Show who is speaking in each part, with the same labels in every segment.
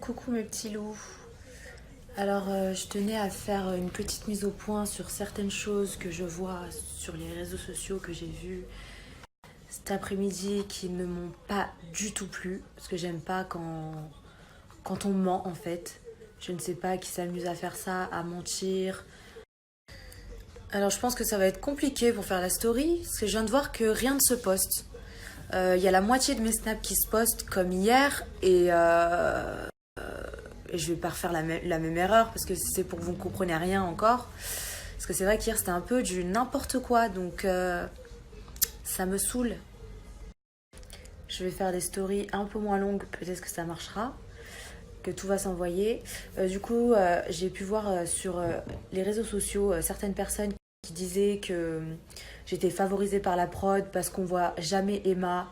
Speaker 1: Coucou mes petits loups. Alors, je tenais à faire une petite mise au point sur certaines choses que je vois sur les réseaux sociaux que j'ai vues cet après-midi qui ne m'ont pas du tout plu. Parce que j'aime pas quand on ment en fait. Je ne sais pas qui s'amuse à faire ça, à mentir. Alors, je pense que ça va être compliqué pour faire la story parce que je viens de voir que rien ne se poste. Il y a la moitié de mes snaps qui se postent comme hier et je vais pas refaire la même erreur parce que c'est pour que vous ne compreniez rien encore. Parce que c'est vrai qu'hier c'était un peu du n'importe quoi, donc ça me saoule. Je vais faire des stories un peu moins longues, peut-être que ça marchera, que tout va s'envoyer. J'ai pu voir sur les réseaux sociaux certaines personnes qui disaient que j'étais favorisée par la prod parce qu'on voit jamais Emma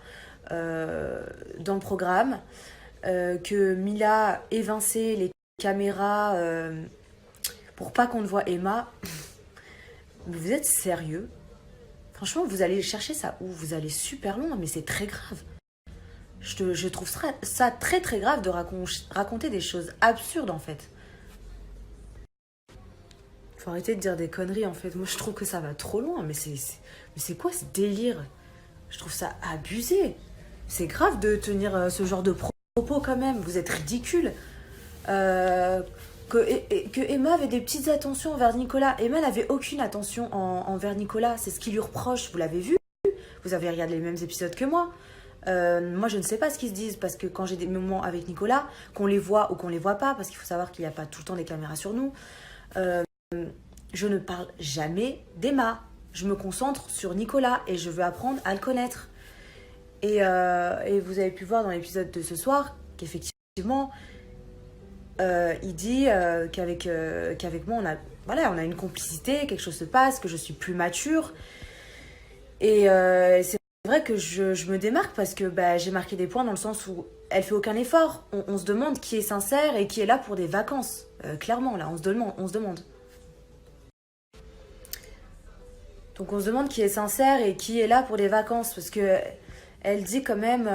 Speaker 1: dans le programme. Que Mila évinçait les caméras pour pas qu'on ne voit Emma. Mais vous êtes sérieux? Franchement, vous allez chercher ça où? Vous allez super loin, mais c'est très grave. Je trouve ça très très grave de raconter des choses absurdes en fait. Faut arrêter de dire des conneries en fait. Moi je trouve que ça va trop loin, mais c'est quoi ce délire? Je trouve ça abusé. C'est grave de tenir ce genre de propos quand même. Vous êtes ridicule. Euh, que Emma avait des petites attentions envers Nicolas. Emma n'avait aucune attention envers Nicolas. C'est ce qu'il lui reproche. Vous l'avez vu? Vous avez regardé les mêmes épisodes que moi. Moi, je ne sais pas ce qu'ils se disent parce que quand j'ai des moments avec Nicolas, qu'on les voit ou qu'on les voit pas, parce qu'il faut savoir qu'il n'y a pas tout le temps des caméras sur nous, euh, je ne parle jamais d'Emma. Je me concentre sur Nicolas et je veux apprendre à le connaître. Et vous avez pu voir dans l'épisode de ce soir qu'effectivement, il dit qu'avec moi, on a une complicité, quelque chose se passe, que je suis plus mature. Et c'est vrai que je me démarque parce que j'ai marqué des points dans le sens où elle fait aucun effort. On se demande qui est sincère et qui est là pour des vacances. Clairement, là, on se demande. Donc on se demande qui est sincère et qui est là pour des vacances. Parce que elle dit quand même,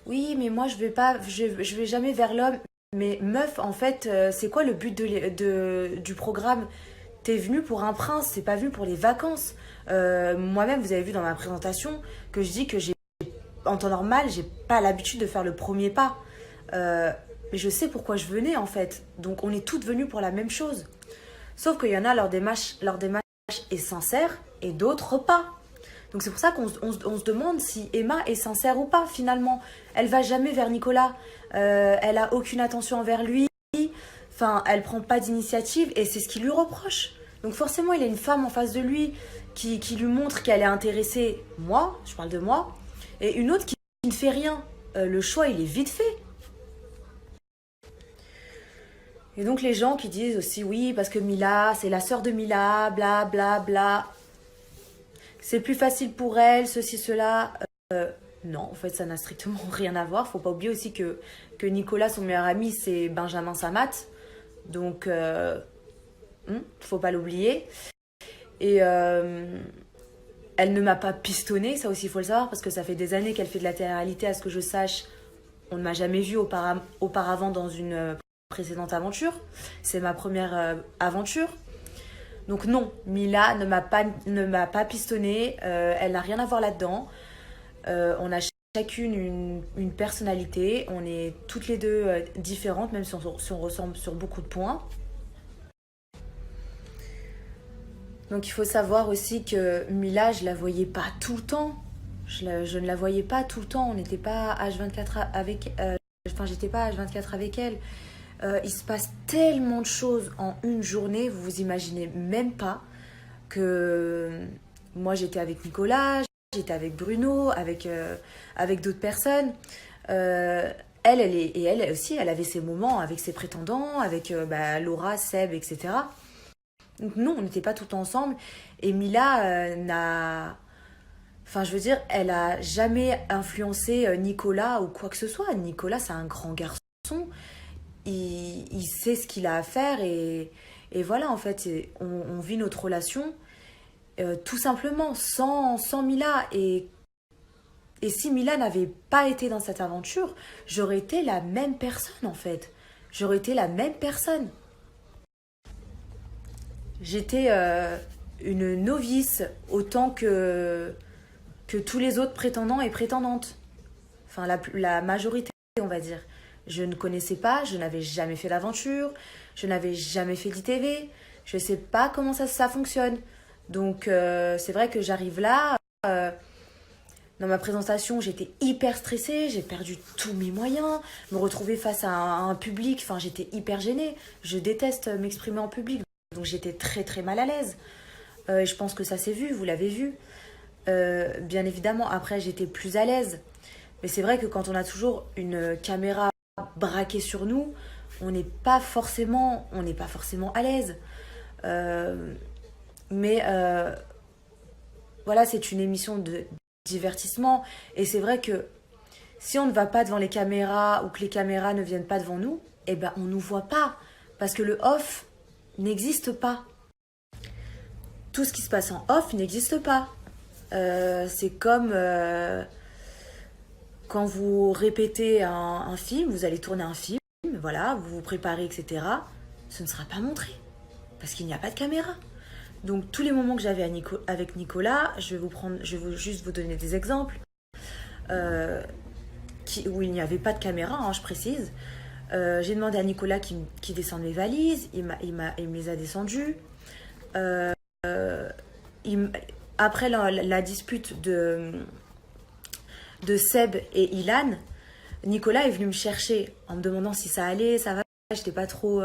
Speaker 1: oui, mais moi je vais jamais vers l'homme. Mais meuf, en fait, c'est quoi le but du programme? T'es venu pour un prince, c'est pas venu pour les vacances. Moi-même, vous avez vu dans ma présentation que je dis que en temps normal, j'ai pas l'habitude de faire le premier pas. Mais je sais pourquoi je venais en fait. Donc on est toutes venues pour la même chose. Sauf qu'il y en a, leur démarche est sincère et d'autres pas. Donc c'est pour ça qu'on se demande si Emma est sincère ou pas finalement. Elle va jamais vers Nicolas. Elle a aucune attention envers lui. Enfin, elle prend pas d'initiative et c'est ce qu'il lui reproche. Donc forcément, il a une femme en face de lui qui lui montre qu'elle est intéressée. Moi, je parle de moi. Et une autre qui ne fait rien. Le choix, il est vite fait. Et donc les gens qui disent aussi oui, parce que Mila, c'est la sœur de Mila, bla bla bla. C'est plus facile pour elle, ceci, cela. Non, en fait, ça n'a strictement rien à voir. Faut pas oublier aussi que Nicolas, son meilleur ami, c'est Benjamin Samat. Donc, faut pas l'oublier. Et elle ne m'a pas pistonné, ça aussi, il faut le savoir, parce que ça fait des années qu'elle fait de la télé-réalité, à ce que je sache. On ne m'a jamais vue auparavant dans une précédente aventure. C'est ma première aventure. Donc non, Mila ne m'a pas pistonné, elle n'a rien à voir là-dedans. On a chacune une personnalité, on est toutes les deux différentes, même si on ressemble sur beaucoup de points. Donc il faut savoir aussi que Mila, je la voyais pas tout le temps. Je ne la voyais pas tout le temps, on n'était pas H24 avec... j'étais pas H24 avec elle. Il se passe tellement de choses en une journée, vous vous imaginez même pas que moi j'étais avec Nicolas, j'étais avec Bruno, avec d'autres personnes. Elle aussi, elle avait ses moments avec ses prétendants, avec Laura, Seb, etc. Donc non, on n'était pas tout le temps ensemble. Et Mila n'a... Enfin, je veux dire, elle a jamais influencé Nicolas ou quoi que ce soit. Nicolas, c'est un grand garçon. Il sait ce qu'il a à faire et voilà, en fait, on vit notre relation tout simplement sans Mila. Et si Mila n'avait pas été dans cette aventure, j'aurais été la même personne, en fait. j'aurais été la même personne. J'étais une novice autant que tous les autres prétendants et prétendantes. Enfin, la majorité, on va dire. Je ne connaissais pas, je n'avais jamais fait d'aventure, je n'avais jamais fait d'ITV, je ne sais pas comment ça fonctionne. Donc, c'est vrai que j'arrive là, dans ma présentation, j'étais hyper stressée, j'ai perdu tous mes moyens, me retrouver face à un public, enfin, j'étais hyper gênée. Je déteste m'exprimer en public, donc j'étais très très mal à l'aise. Et je pense que ça s'est vu, vous l'avez vu. Bien évidemment, après, j'étais plus à l'aise. Mais c'est vrai que quand on a toujours une caméra braquée sur nous, on n'est pas forcément à l'aise. Mais voilà, c'est une émission de divertissement. Et c'est vrai que si on ne va pas devant les caméras ou que les caméras ne viennent pas devant nous, eh ben on ne nous voit pas. Parce que le off n'existe pas. Tout ce qui se passe en off n'existe pas. C'est comme quand vous répétez un film, vous allez tourner un film, voilà, vous vous préparez, etc. Ce ne sera pas montré parce qu'il n'y a pas de caméra. Donc tous les moments que j'avais avec Nicolas, je vais juste vous donner des exemples où il n'y avait pas de caméra, hein, je précise. J'ai demandé à Nicolas qui descende mes valises, il me les a descendues. Après la dispute de Seb et Ilan, Nicolas est venu me chercher en me demandant si ça allait, ça va, j'étais pas trop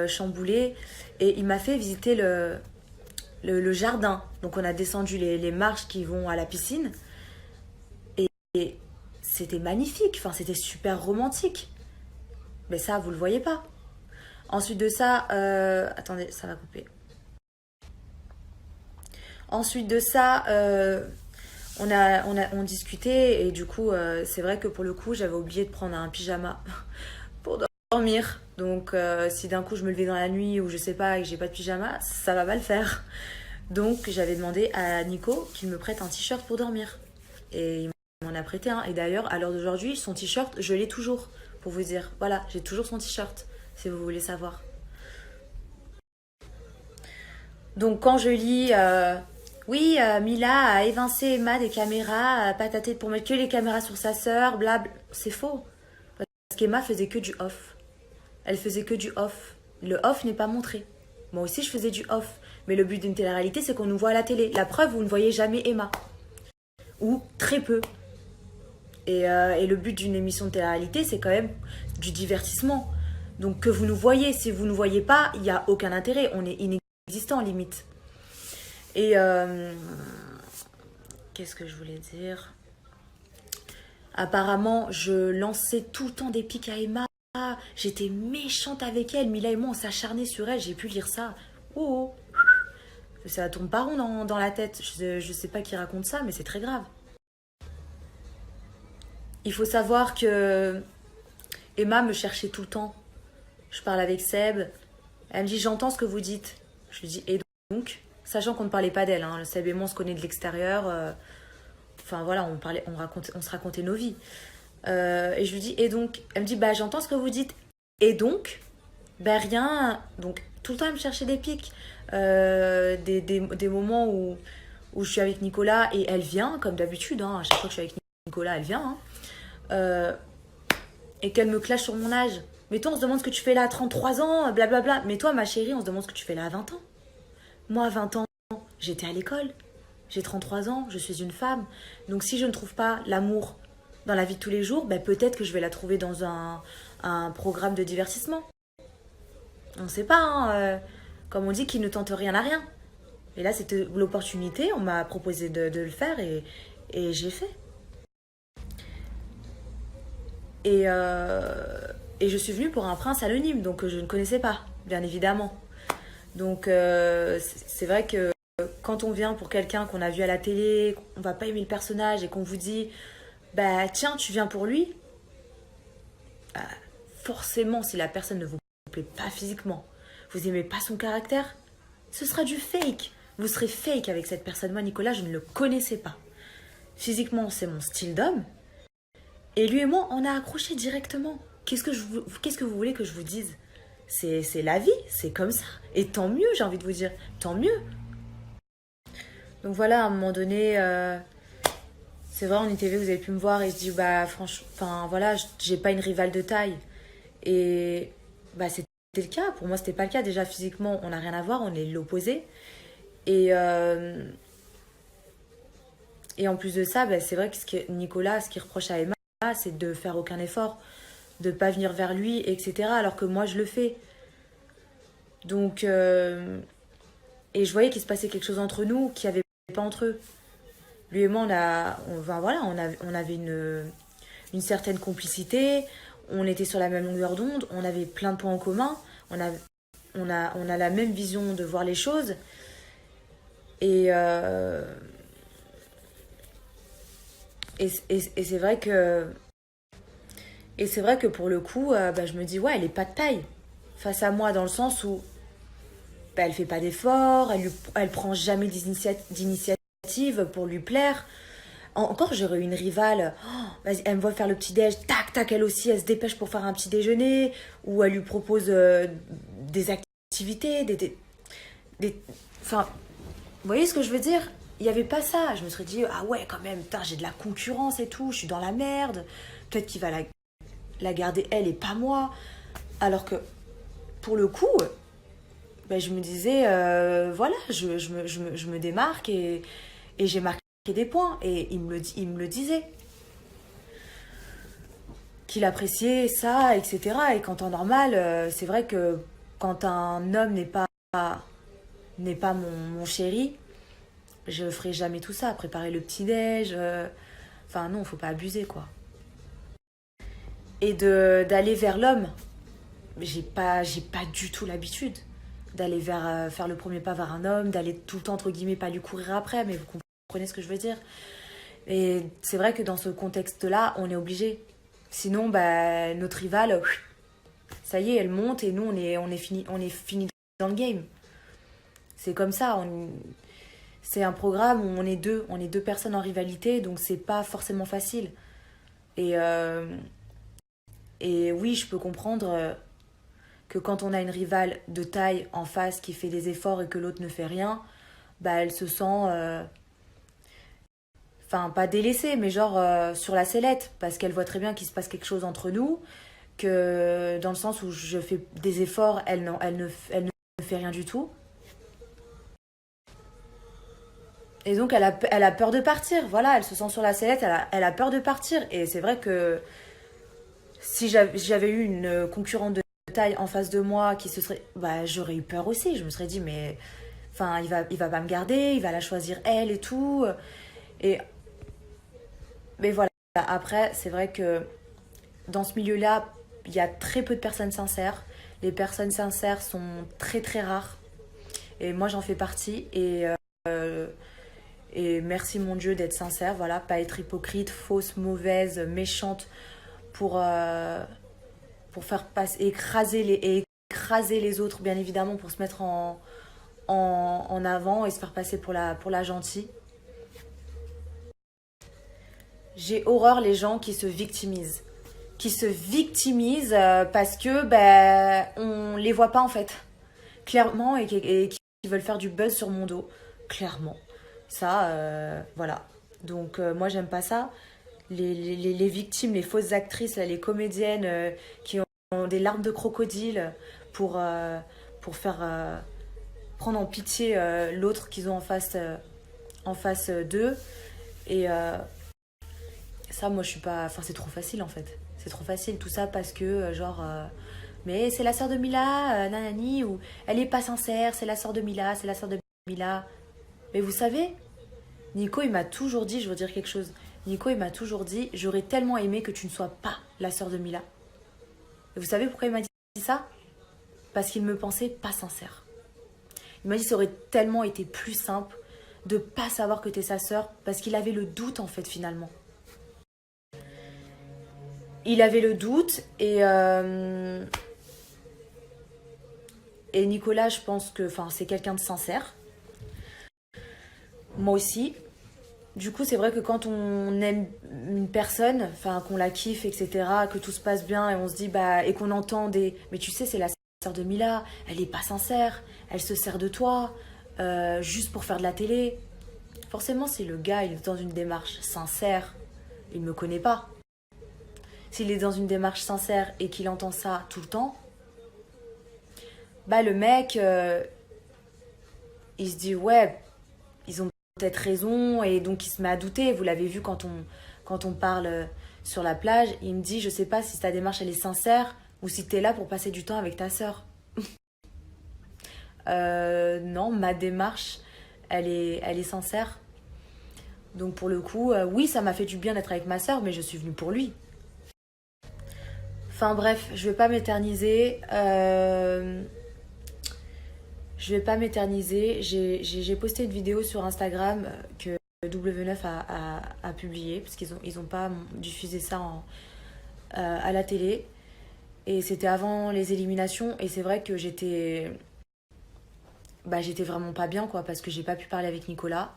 Speaker 1: chamboulée. Et il m'a fait visiter le jardin. Donc on a descendu les marches qui vont à la piscine. Et c'était magnifique, enfin c'était super romantique. Mais ça, vous le voyez pas. Ensuite de ça, attendez, ça va couper. Ensuite de ça, on discutait et du coup, c'est vrai que pour le coup, j'avais oublié de prendre un pyjama pour dormir. Donc, si d'un coup je me levais dans la nuit ou je sais pas et que j'ai pas de pyjama, ça va pas le faire. Donc, j'avais demandé à Nico qu'il me prête un t-shirt pour dormir. Et il m'en a prêté un. Et d'ailleurs, à l'heure d'aujourd'hui, son t-shirt, je l'ai toujours. Pour vous dire, voilà, j'ai toujours son t-shirt, si vous voulez savoir. Donc, quand je lis... oui, Mila a évincé Emma des caméras, pataté pour mettre que les caméras sur sa sœur, blabla. C'est faux. Parce qu'Emma faisait que du off. Elle faisait que du off. Le off n'est pas montré. Moi aussi, je faisais du off. Mais le but d'une télé-réalité, c'est qu'on nous voit à la télé. La preuve, vous ne voyez jamais Emma. Ou très peu. Et le but d'une émission de télé-réalité, c'est quand même du divertissement. Donc que vous nous voyez. Si vous ne nous voyez pas, il n'y a aucun intérêt. On est inexistant, limite. Et qu'est-ce que je voulais dire? Apparemment, je lançais tout le temps des pics à Emma. J'étais méchante avec elle. Mila et moi, on s'acharnait sur elle. J'ai pu lire ça. Oh, ça tourne pas rond dans la tête. Je sais pas qui raconte ça, mais c'est très grave. Il faut savoir que Emma me cherchait tout le temps. Je parle avec Seb. Elle me dit, j'entends ce que vous dites. Je lui dis, et donc? Sachant qu'on ne parlait pas d'elle. Hein. Seb et moi, on se connaît de l'extérieur. Enfin voilà, on se racontait nos vies. Et je lui dis, et donc? Elle me dit, bah j'entends ce que vous dites. Et donc? Ben rien. Donc tout le temps, elle me cherchait des pics. Des moments où je suis avec Nicolas et elle vient, comme d'habitude. Hein, à chaque fois que je suis avec Nicolas, elle vient. Hein, et qu'elle me clash sur mon âge. Mais toi, on se demande ce que tu fais là à 33 ans, blablabla. Mais toi, ma chérie, on se demande ce que tu fais là à 20 ans. Moi, à 20 ans, j'étais à l'école. J'ai 33 ans, je suis une femme. Donc si je ne trouve pas l'amour dans la vie de tous les jours, ben peut-être que je vais la trouver dans un programme de divertissement. On ne sait pas, hein, comme on dit, qui ne tente rien à rien. Et là, c'était l'opportunité, on m'a proposé de le faire et j'ai fait. Et je suis venue pour un prince anonyme, donc je ne connaissais pas, bien évidemment. Donc c'est vrai que quand on vient pour quelqu'un qu'on a vu à la télé, on va pas aimer le personnage et qu'on vous dit bah tiens, tu viens pour lui, forcément, si la personne ne vous plaît pas physiquement, vous aimez pas son caractère, ce sera du fake. Vous serez fake avec cette personne. Moi, Nicolas, je ne le connaissais pas. Physiquement, c'est mon style d'homme. Et lui et moi, on a accroché directement. qu'est-ce que vous voulez que je vous dise? C'est la vie, c'est comme ça. Et tant mieux, j'ai envie de vous dire, tant mieux. Donc voilà, à un moment donné, c'est vrai, en ITV, vous avez pu me voir et je dis, bah franchement, enfin voilà, j'ai pas une rivale de taille. Et bah c'était le cas. Pour moi, c'était pas le cas. Déjà, physiquement, on n'a rien à voir, on est l'opposé. Et, et en plus de ça, bah, c'est vrai que Nicolas, ce qu'il reproche à Emma, c'est de faire aucun effort, de pas venir vers lui, etc. Alors que moi, je le fais. Donc, et je voyais qu'il se passait quelque chose entre nous qu'il n'y avait pas entre eux. Lui et moi, enfin, voilà, on avait une certaine complicité, on était sur la même longueur d'onde, on avait plein de points en commun, on a la même vision de voir les choses. Et, et c'est vrai que pour le coup, bah, je me dis, ouais, elle est pas de taille face à moi, dans le sens où bah, elle fait pas d'efforts, elle prend jamais d'initiative pour lui plaire. Encore, j'aurais eu une rivale, oh, vas-y, elle me voit faire le petit-déj, tac, tac, elle aussi, elle se dépêche pour faire un petit déjeuner, ou elle lui propose des activités, enfin, vous voyez ce que je veux dire? Il n'y avait pas ça. Je me serais dit, ah ouais, quand même, putain, j'ai de la concurrence et tout, je suis dans la merde. Peut-être qu'il va la garder elle et pas moi. Alors que, pour le coup, ben, je me disais, voilà, je me démarque et j'ai marqué des points. Et il me le disait. Qu'il appréciait ça, etc. Et qu'en temps normal, c'est vrai que quand un homme n'est pas mon chéri, je ferai jamais tout ça. Préparer le petit-déj. Enfin, non, faut pas abuser, quoi. Et d'aller vers l'homme, j'ai pas du tout l'habitude d'aller faire le premier pas vers un homme, d'aller tout le temps, entre guillemets, pas lui courir après, mais vous comprenez ce que je veux dire. Et c'est vrai que dans ce contexte-là, on est obligé. Sinon, bah, notre rivale, ça y est, elle monte et nous, on est fini dans le game. C'est comme ça. C'est un programme où on est deux personnes en rivalité, donc c'est pas forcément facile. Et, et oui, je peux comprendre que quand on a une rivale de taille en face qui fait des efforts et que l'autre ne fait rien, bah elle se sent, enfin pas délaissée, mais genre sur la sellette, parce qu'elle voit très bien qu'il se passe quelque chose entre nous, que dans le sens où je fais des efforts, elle ne fait rien du tout. Et donc elle a peur de partir, voilà, elle se sent sur la sellette, elle a peur de partir. Et c'est vrai que si j'avais eu une concurrente de taille en face de moi qui se serait, bah j'aurais eu peur aussi. Je me serais dit mais, enfin il va pas me garder, il va la choisir elle et tout. Et mais voilà. Après c'est vrai que dans ce milieu-là, il y a très peu de personnes sincères. Les personnes sincères sont très très rares. Et moi j'en fais partie. Et merci mon Dieu d'être sincère, voilà, pas être hypocrite, fausse, mauvaise, méchante pour, pour faire passer, écraser les autres, bien évidemment, pour se mettre en avant et se faire passer pour la gentille. J'ai horreur les gens qui se victimisent. Qui se victimisent parce que ben, on les voit pas en fait. Clairement, et qui veulent faire du buzz sur mon dos. Clairement. Ça, voilà. Donc moi j'aime pas ça. Les victimes, les fausses actrices, là, les comédiennes qui ont des larmes de crocodile pour, pour faire prendre en pitié l'autre qu'ils ont en face d'eux. Et ça, moi, je suis pas. Enfin, c'est trop facile en fait. C'est trop facile tout ça parce que, genre, mais c'est la sœur de Mila, nanani, ou elle est pas sincère, c'est la sœur de Mila, c'est la sœur de Mila. Mais vous savez, Nico, il m'a toujours dit, je veux dire quelque chose. Nico, il m'a toujours dit, j'aurais tellement aimé que tu ne sois pas la sœur de Mila. Et vous savez pourquoi il m'a dit ça? Parce qu'il me pensait pas sincère. Il m'a dit, ça aurait tellement été plus simple de pas savoir que t'es sa sœur, parce qu'il avait le doute en fait finalement. Il avait le doute et Nicolas, je pense que, enfin, c'est quelqu'un de sincère. Moi aussi. Du coup, c'est vrai que quand on aime une personne, enfin qu'on la kiffe, etc., que tout se passe bien et on se dit, bah, et qu'on entend des. Mais tu sais, c'est la sœur de Mila, elle est pas sincère, elle se sert de toi, juste pour faire de la télé. Forcément, si le gars il est dans une démarche sincère, il me connaît pas. S'il est dans une démarche sincère et qu'il entend ça tout le temps, bah le mec, il se dit ouais, ils ont peut-être raison et donc il se met à douter. Vous l'avez vu quand on parle sur la plage, il me dit je sais pas si ta démarche elle est sincère ou si t'es là pour passer du temps avec ta sœur. Non, ma démarche, elle est sincère. Donc pour le coup, oui, ça m'a fait du bien d'être avec ma sœur, mais je suis venue pour lui. Enfin bref, je vais pas m'éterniser. Je vais pas m'éterniser. J'ai posté une vidéo sur Instagram que W9 a publiée, parce qu'ils ont pas diffusé ça à la télé. Et c'était avant les éliminations. Et c'est vrai que j'étais vraiment pas bien, quoi, parce que j'ai pas pu parler avec Nicolas.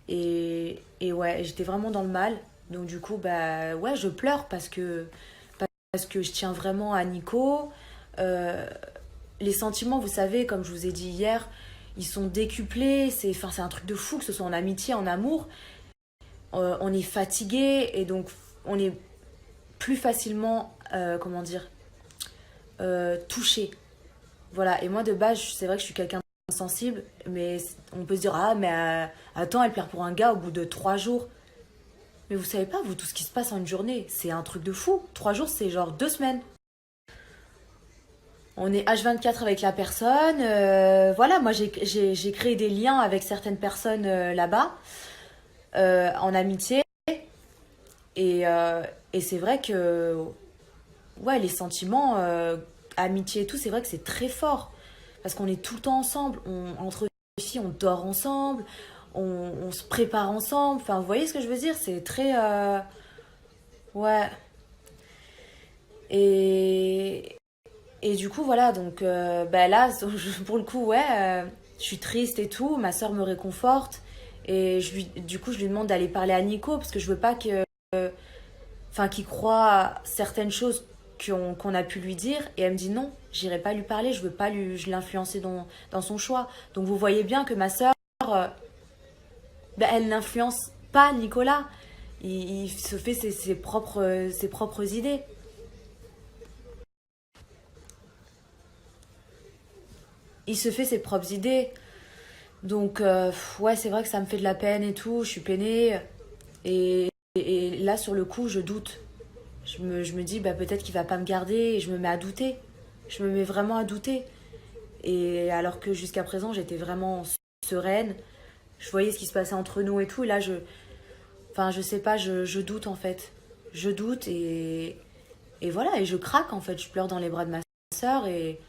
Speaker 1: Et ouais, j'étais vraiment dans le mal. Donc du coup, bah ouais, je pleure parce que je tiens vraiment à Nico. Euh, les sentiments, vous savez, comme je vous ai dit hier, ils sont décuplés. C'est un truc de fou, que ce soit en amitié, en amour. On est fatigué et donc on est plus facilement, comment dire, touché. Voilà, et moi de base, c'est vrai que je suis quelqu'un de sensible, mais on peut se dire, ah, mais attends, elle pleure pour un gars au bout de 3 jours. Mais vous savez pas, vous, tout ce qui se passe en une journée, c'est un truc de fou. 3 jours, c'est genre 2 semaines. On est H24 avec la personne. Voilà, moi j'ai créé des liens avec certaines personnes là-bas, en amitié. Et c'est vrai que, ouais, les sentiments, amitié et tout, c'est vrai que c'est très fort. Parce qu'on est tout le temps ensemble. Entre filles, on dort ensemble. On se prépare ensemble. Enfin, vous voyez ce que je veux dire? C'est très. Ouais. Et, et du coup, voilà, donc bah là, pour le coup, ouais, je suis triste et tout. Ma soeur me réconforte. Et du coup, je lui demande d'aller parler à Nico parce que je veux pas enfin, qu'il croit à certaines choses qu'on a pu lui dire. Et elle me dit non, j'irai pas lui parler, je veux pas l'influencer dans son choix. Donc vous voyez bien que ma soeur, bah, elle n'influence pas Nicolas. Il se fait ses propres idées. Il se fait ses propres idées. Donc, ouais, c'est vrai que ça me fait de la peine et tout. Je suis peinée. Et là, sur le coup, je doute. Je me dis, bah, peut-être qu'il va pas me garder. Et je me mets à douter. Je me mets vraiment à douter. Et alors que jusqu'à présent, j'étais vraiment sereine. Je voyais ce qui se passait entre nous et tout. Et là, enfin, je sais pas, je doute en fait. Je doute et voilà. Et je craque en fait. Je pleure dans les bras de ma soeur. Et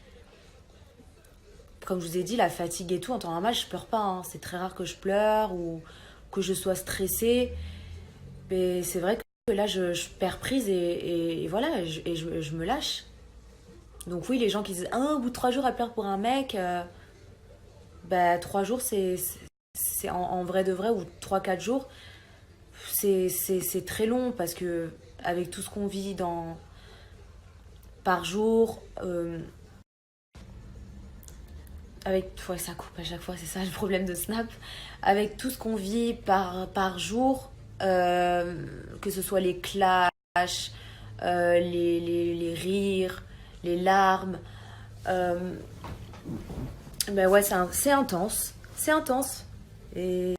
Speaker 1: comme je vous ai dit, la fatigue et tout, en temps normal, je pleure pas, hein. C'est très rare que je pleure ou que je sois stressée. Mais c'est vrai que là, je perds prise et voilà, je me lâche. Donc oui, les gens qui disent, ah, au bout de 3 jours, elle pleure pour un mec, bah 3 jours, c'est en vrai de vrai, ou 3, 4 jours, c'est très long parce que avec tout ce qu'on vit par jour, avec ouais, ça coupe à chaque fois, c'est ça le problème de Snap, avec tout ce qu'on vit par jour, que ce soit les clashs, les rires, les larmes, euh, ben ouais, c'est intense, c'est intense. Et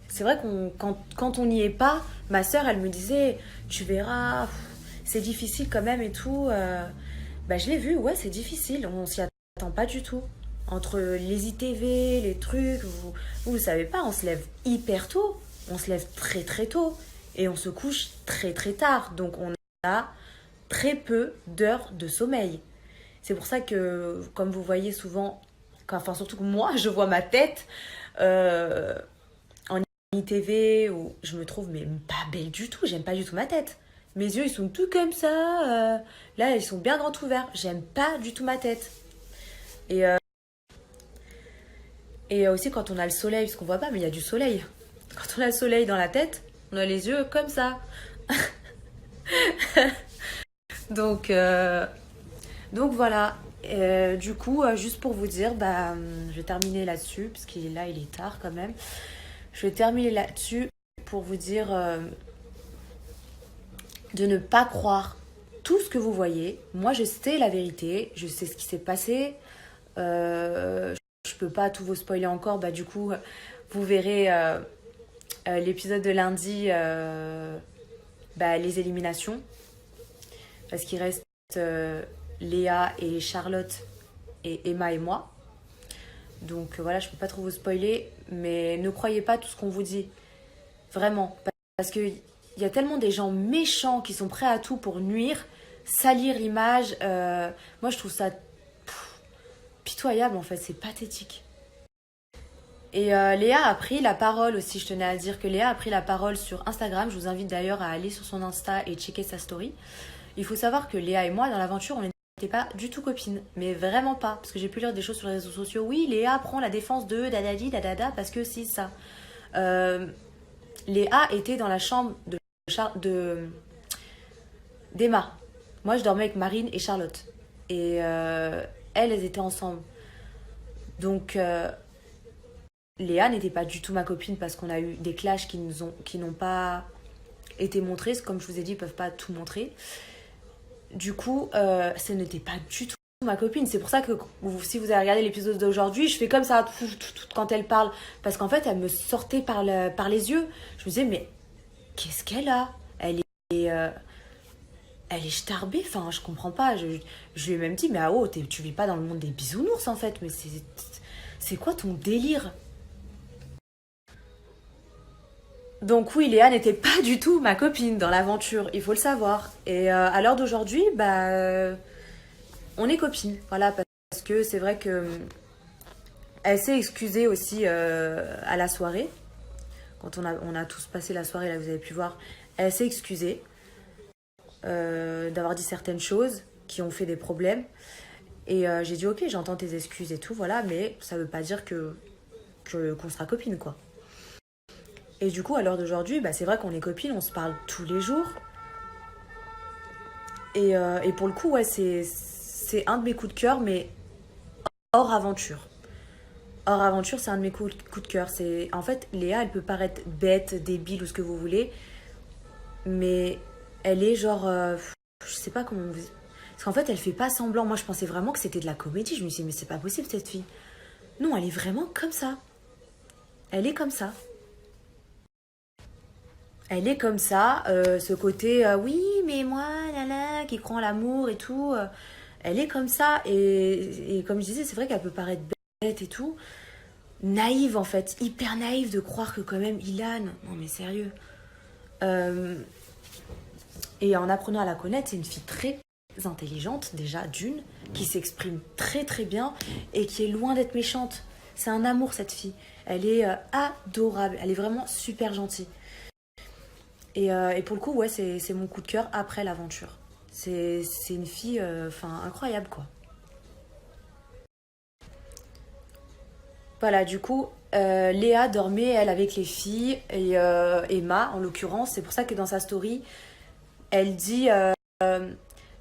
Speaker 1: c'est vrai quand on n'y est pas, ma sœur elle me disait tu verras, c'est difficile quand même et tout. Bah, je l'ai vu, ouais, c'est difficile, on s'y attend pas du tout. Entre les ITV, les trucs, vous savez pas, on se lève hyper tôt, on se lève très très tôt et on se couche très très tard. Donc on a très peu d'heures de sommeil. C'est pour ça que, comme vous voyez souvent, enfin surtout que moi, je vois ma tête euh, en ITV où je me trouve mais pas belle du tout, j'aime pas du tout ma tête. Mes yeux, ils sont tout comme ça. Là, ils sont bien grands ouverts. J'aime pas du tout ma tête. Et, euh, et aussi quand on a le soleil, parce qu'on voit pas, mais il y a du soleil. Quand on a le soleil dans la tête, on a les yeux comme ça. Donc, euh, donc voilà. Du coup, juste pour vous dire, bah, je vais terminer là-dessus, parce qu'il est là, il est tard quand même. Je vais terminer là-dessus pour vous dire de ne pas croire tout ce que vous voyez. Moi, je sais la vérité, je sais ce qui s'est passé. Je peux pas tout vous spoiler encore, bah du coup, vous verrez l'épisode de lundi, bah, les éliminations. Parce qu'il reste Léa et Charlotte et Emma et moi. Donc voilà, je peux pas trop vous spoiler, mais ne croyez pas tout ce qu'on vous dit. Vraiment. Parce qu'il y a tellement des gens méchants qui sont prêts à tout pour nuire, salir l'image. Moi, je trouve ça pitoyable en fait, c'est pathétique. Et Léa a pris la parole aussi, je tenais à dire que Léa a pris la parole sur Instagram. Je vous invite d'ailleurs à aller sur son Insta et checker sa story. Il faut savoir que Léa et moi, dans l'aventure, on n'était pas du tout copines. Mais vraiment pas. Parce que j'ai pu lire des choses sur les réseaux sociaux. Oui, Léa prend la défense de dadadi, dadada, parce que si, ça. Euh, Léa était dans la chambre de d'Emma. Moi, je dormais avec Marine et Charlotte. Et elles étaient ensemble. Donc, Léa n'était pas du tout ma copine parce qu'on a eu des clashs qui n'ont pas été montrés. Comme je vous ai dit, ils peuvent pas tout montrer. Du coup, ce n'était pas du tout ma copine. C'est pour ça que si vous avez regardé l'épisode d'aujourd'hui, je fais comme ça quand elle parle. Parce qu'en fait, elle me sortait par les yeux. Je me disais, mais qu'est-ce qu'elle a? Elle est starbée. Enfin, je comprends pas. Je lui ai même dit, mais ah oh, tu vis pas dans le monde des bisounours en fait. Mais c'est quoi ton délire? Donc oui, Léa n'était pas du tout ma copine dans l'aventure, il faut le savoir. Et à l'heure d'aujourd'hui, bah, on est copines, voilà, parce que c'est vrai que elle s'est excusée aussi à la soirée, quand on a tous passé la soirée, là vous avez pu voir, elle s'est excusée d'avoir dit certaines choses qui ont fait des problèmes. Et j'ai dit ok, j'entends tes excuses et tout, voilà, mais ça veut pas dire qu'on sera copines, quoi. Et du coup, à l'heure d'aujourd'hui, bah, c'est vrai qu'on est copines, on se parle tous les jours. Et pour le coup, ouais, c'est un de mes coups de cœur, mais hors aventure. Hors aventure, c'est un de mes coups de cœur. En fait, Léa, elle peut paraître bête, débile ou ce que vous voulez, mais elle est genre... je sais pas comment vous... Parce qu'en fait, elle fait pas semblant. Moi, je pensais vraiment que c'était de la comédie. Je me suis dit, mais c'est pas possible, cette fille. Non, elle est vraiment comme ça. Elle est comme ça. Elle est comme ça, ce côté oui, mais moi, nana, qui croit en l'amour et tout. Elle est comme ça, et comme je disais, c'est vrai qu'elle peut paraître bête et tout. Naïve en fait, hyper naïve de croire que quand même Ilan. Non mais sérieux. Euh, et en apprenant à la connaître, c'est une fille très intelligente, déjà d'une, qui s'exprime très très bien et qui est loin d'être méchante. C'est un amour cette fille. Elle est adorable, elle est vraiment super gentille. Et pour le coup, ouais, c'est mon coup de cœur après l'aventure. C'est une fille incroyable, quoi. Voilà, du coup, Léa dormait, elle, avec les filles, et Emma, en l'occurrence. C'est pour ça que dans sa story, elle dit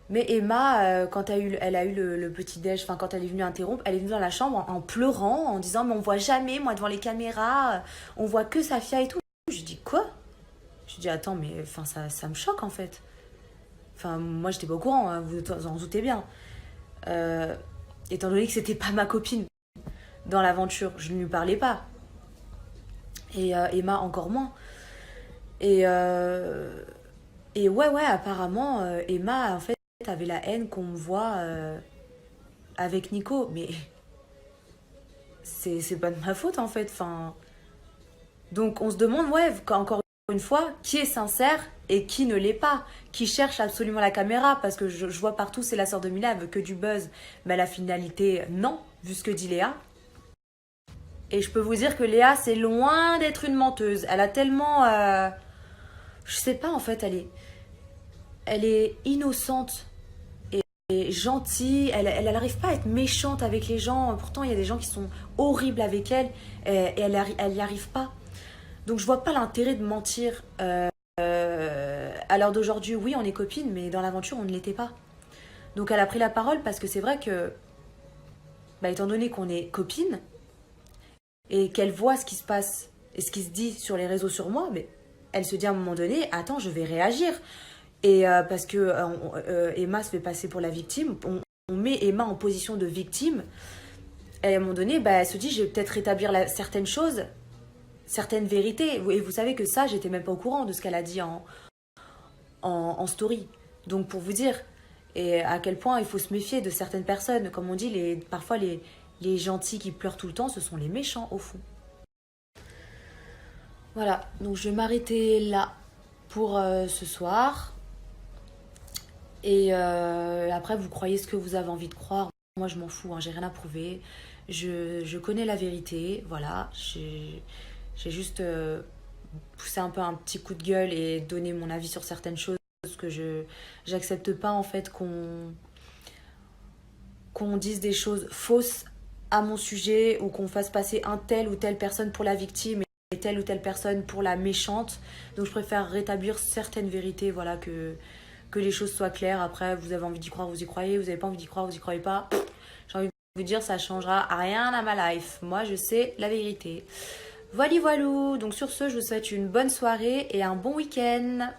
Speaker 1: mais Emma, quand elle a eu le petit-déj, enfin, quand elle est venue interrompre, elle est venue dans la chambre en pleurant, en disant mais on voit jamais, moi, devant les caméras, on voit que Safia et tout. Je dis quoi? Je dis attends, mais enfin, ça me choque en fait. Enfin, moi, j'étais pas au courant, hein, vous en doutez bien. Euh, Étant donné que c'était pas ma copine dans l'aventure, je ne lui parlais pas. Et Emma encore moins. Et, euh, et ouais, apparemment, Emma, en fait, avait la haine qu'on me voit avec Nico. Mais c'est pas de ma faute, en fait. Enfin, donc, on se demande, ouais, encore une fois, qui est sincère et qui ne l'est pas. Qui cherche absolument la caméra. Parce que je vois partout, c'est la sœur de Mila, elle veut que du buzz. Mais la finalité, non, vu ce que dit Léa. Et je peux vous dire que Léa, c'est loin d'être une menteuse. Elle a tellement... je sais pas, en fait, elle est innocente et gentille. Elle n'arrive pas à être méchante avec les gens. Pourtant, il y a des gens qui sont horribles avec elle. Et elle n'y arrive pas. Donc je vois pas l'intérêt de mentir. À l'heure d'aujourd'hui, oui, on est copines, mais dans l'aventure, on ne l'était pas. Donc elle a pris la parole parce que c'est vrai que, bah, étant donné qu'on est copines et qu'elle voit ce qui se passe et ce qui se dit sur les réseaux sur moi, mais elle se dit à un moment donné, attends, je vais réagir. Et parce que Emma se fait passer pour la victime, on met Emma en position de victime. Et à un moment donné, bah, elle se dit, je vais peut-être rétablir certaines choses, certaines vérités. Et vous savez que ça, j'étais même pas au courant de ce qu'elle a dit en story. Donc pour vous dire, et à quel point il faut se méfier de certaines personnes. Comme on dit, parfois les gentils qui pleurent tout le temps, ce sont les méchants au fond. Voilà, donc je vais m'arrêter là pour ce soir. Et après, vous croyez ce que vous avez envie de croire. Moi, je m'en fous, hein, j'ai rien à prouver. Je connais la vérité, voilà. J'ai juste poussé un peu un petit coup de gueule et donné mon avis sur certaines choses que j'accepte pas en fait qu'on dise des choses fausses à mon sujet ou qu'on fasse passer un tel ou telle personne pour la victime et telle ou telle personne pour la méchante. Donc je préfère rétablir certaines vérités, voilà, que les choses soient claires. Après, vous avez envie d'y croire, vous y croyez. Vous n'avez pas envie d'y croire, vous y croyez pas. J'ai envie de vous dire, ça changera rien à ma life. Moi, je sais la vérité. Voilà, voilou. Donc sur ce, je vous souhaite une bonne soirée et un bon week-end.